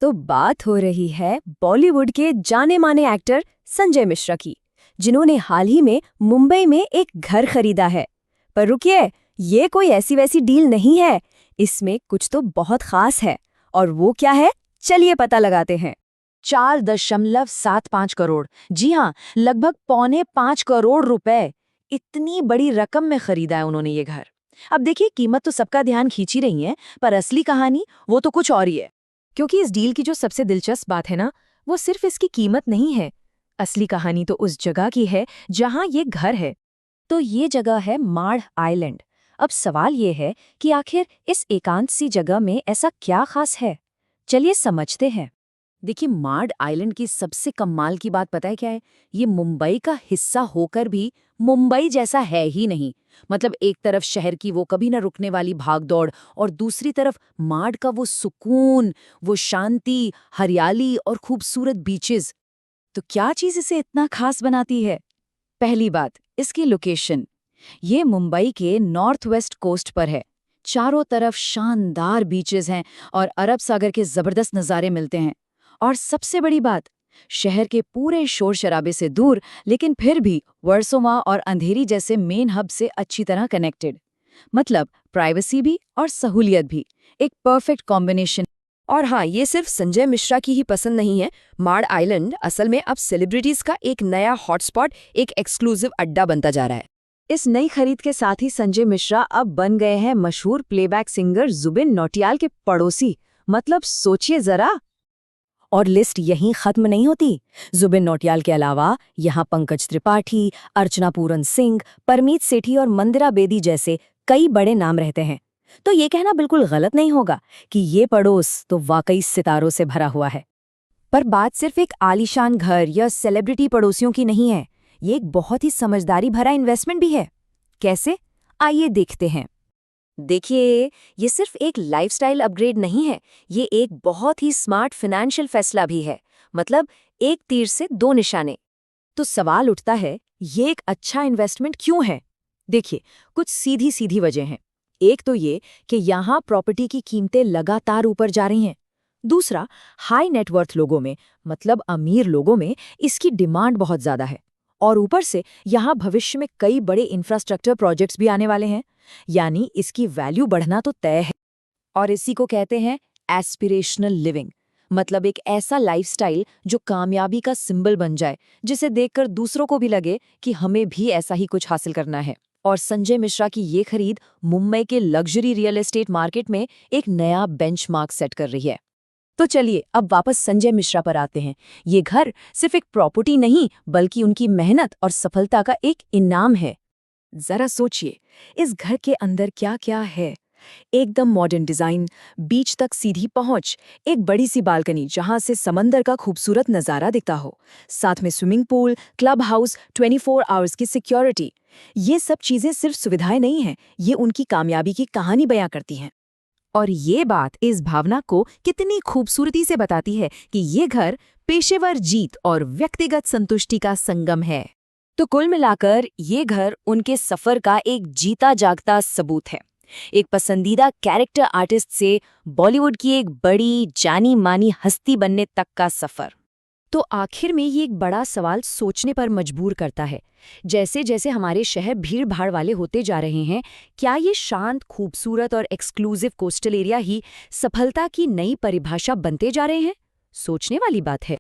तो बात हो रही है बॉलीवुड के जाने माने एक्टर संजय मिश्रा की, जिन्होंने हाल ही में मुंबई में एक घर खरीदा है। पर रुकिए, ये कोई ऐसी वैसी डील नहीं है, इसमें कुछ तो बहुत खास है। और वो क्या है, चलिए पता लगाते हैं। 4.75 करोड़, जी हाँ, लगभग 4.25 करोड़ रुपए। इतनी बड़ी रकम में खरीदा है उन्होंने ये घर। अब देखिए, कीमत तो सबका ध्यान खींच ही रही है, पर असली कहानी वो तो कुछ और ही है। क्योंकि इस डील की जो सबसे दिलचस्प बात है ना, वो सिर्फ इसकी कीमत नहीं है। असली कहानी तो उस जगह की है जहां ये घर है। तो ये जगह है माड़ आइलैंड। अब सवाल ये है कि आखिर इस एकांत सी जगह में ऐसा क्या खास है, चलिए समझते हैं। देखिए, मार्ड आइलैंड की सबसे कमाल की बात पता है क्या है? ये मुंबई का हिस्सा होकर भी मुंबई जैसा है ही नहीं। मतलब एक तरफ शहर की वो कभी न रुकने वाली भागदौड़, और दूसरी तरफ मार्ड का वो सुकून, वो शांति, हरियाली और खूबसूरत बीचेस। तो क्या चीज इसे इतना खास बनाती है? पहली बात, इसकी लोकेशन। ये मुंबई के नॉर्थ वेस्ट कोस्ट पर है। चारों तरफ शानदार बीचेस हैं और अरब सागर के जबरदस्त नज़ारे मिलते हैं। और सबसे बड़ी बात, शहर के पूरे शोर शराबे से दूर, लेकिन फिर भी वर्सोवा और अंधेरी जैसे मेन हब से अच्छी तरह कनेक्टेड। मतलब प्राइवेसी भी और सहूलियत भी, एक परफेक्ट कॉम्बिनेशन। और हाँ, ये सिर्फ संजय मिश्रा की ही पसंद नहीं है। माड़ आइलैंड असल में अब सेलिब्रिटीज का एक नया हॉटस्पॉट, एक एक्सक्लूसिव अड्डा बनता जा रहा है। इस नई खरीद के साथ ही संजय मिश्रा अब बन गए हैं मशहूर प्लेबैक सिंगर जुबिन नौटियाल के पड़ोसी। मतलब सोचिए जरा। और लिस्ट यहीं खत्म नहीं होती। जुबिन नौटियाल के अलावा यहाँ पंकज त्रिपाठी, अर्चना पूरन सिंह, परमीत सेठी और मंदिरा बेदी जैसे कई बड़े नाम रहते हैं। तो ये कहना बिल्कुल गलत नहीं होगा कि ये पड़ोस तो वाकई सितारों से भरा हुआ है। पर बात सिर्फ एक आलीशान घर या सेलिब्रिटी पड़ोसियों की नहीं है, ये एक बहुत ही समझदारी भरा इन्वेस्टमेंट भी है। कैसे, आइए देखते हैं। देखिए, ये सिर्फ एक लाइफस्टाइल अपग्रेड नहीं है, ये एक बहुत ही स्मार्ट फाइनेंशियल फैसला भी है। मतलब एक तीर से दो निशाने। तो सवाल उठता है, ये एक अच्छा इन्वेस्टमेंट क्यों है? देखिए, कुछ सीधी सीधी वजह हैं। एक तो ये कि यहाँ प्रॉपर्टी की कीमतें लगातार ऊपर जा रही हैं। दूसरा, हाई नेटवर्थ लोगों में, मतलब अमीर लोगों में इसकी डिमांड बहुत ज्यादा है। और ऊपर से यहाँ भविष्य में कई बड़े इंफ्रास्ट्रक्चर प्रोजेक्ट्स भी आने वाले हैं, यानी इसकी वैल्यू बढ़ना तो तय है। और इसी को कहते हैं एस्पिरेशनल लिविंग। मतलब एक ऐसा लाइफस्टाइल जो कामयाबी का सिंबल बन जाए, जिसे देखकर दूसरों को भी लगे कि हमें भी ऐसा ही कुछ हासिल करना है। और संजय मिश्रा की ये खरीद मुंबई के लग्जरी रियल एस्टेट मार्केट में एक नया बेंचमार्क सेट कर रही है। तो चलिए अब वापस संजय मिश्रा पर आते हैं। ये घर सिर्फ एक प्रॉपर्टी नहीं, बल्कि उनकी मेहनत और सफलता का एक इनाम है। जरा सोचिए, इस घर के अंदर क्या क्या है। एकदम मॉडर्न डिजाइन, बीच तक सीधी पहुंच, एक बड़ी सी बालकनी जहां से समंदर का खूबसूरत नजारा दिखता हो, साथ में swimming pool, club house, 24 hours की सिक्योरिटी। ये सब चीजें सिर्फ सुविधाएं नहीं हैं, ये उनकी कामयाबी की कहानी बयां करती हैं। और ये बात इस भावना को कितनी खूबसूरती से बताती है कि ये घर पेशेवर जीत और व्यक्तिगत संतुष्टि का संगम है। तो कुल मिलाकर ये घर उनके सफर का एक जीता जागता सबूत है। एक पसंदीदा कैरेक्टर आर्टिस्ट से बॉलीवुड की एक बड़ी जानी मानी हस्ती बनने तक का सफर। तो आखिर में ये एक बड़ा सवाल सोचने पर मजबूर करता है। जैसे जैसे हमारे शहर भीड़ भाड़ वाले होते जा रहे हैं, क्या ये शांत, खूबसूरत और एक्सक्लूसिव कोस्टल एरिया ही सफलता की नई परिभाषा बनते जा रहे हैं? सोचने वाली बात है।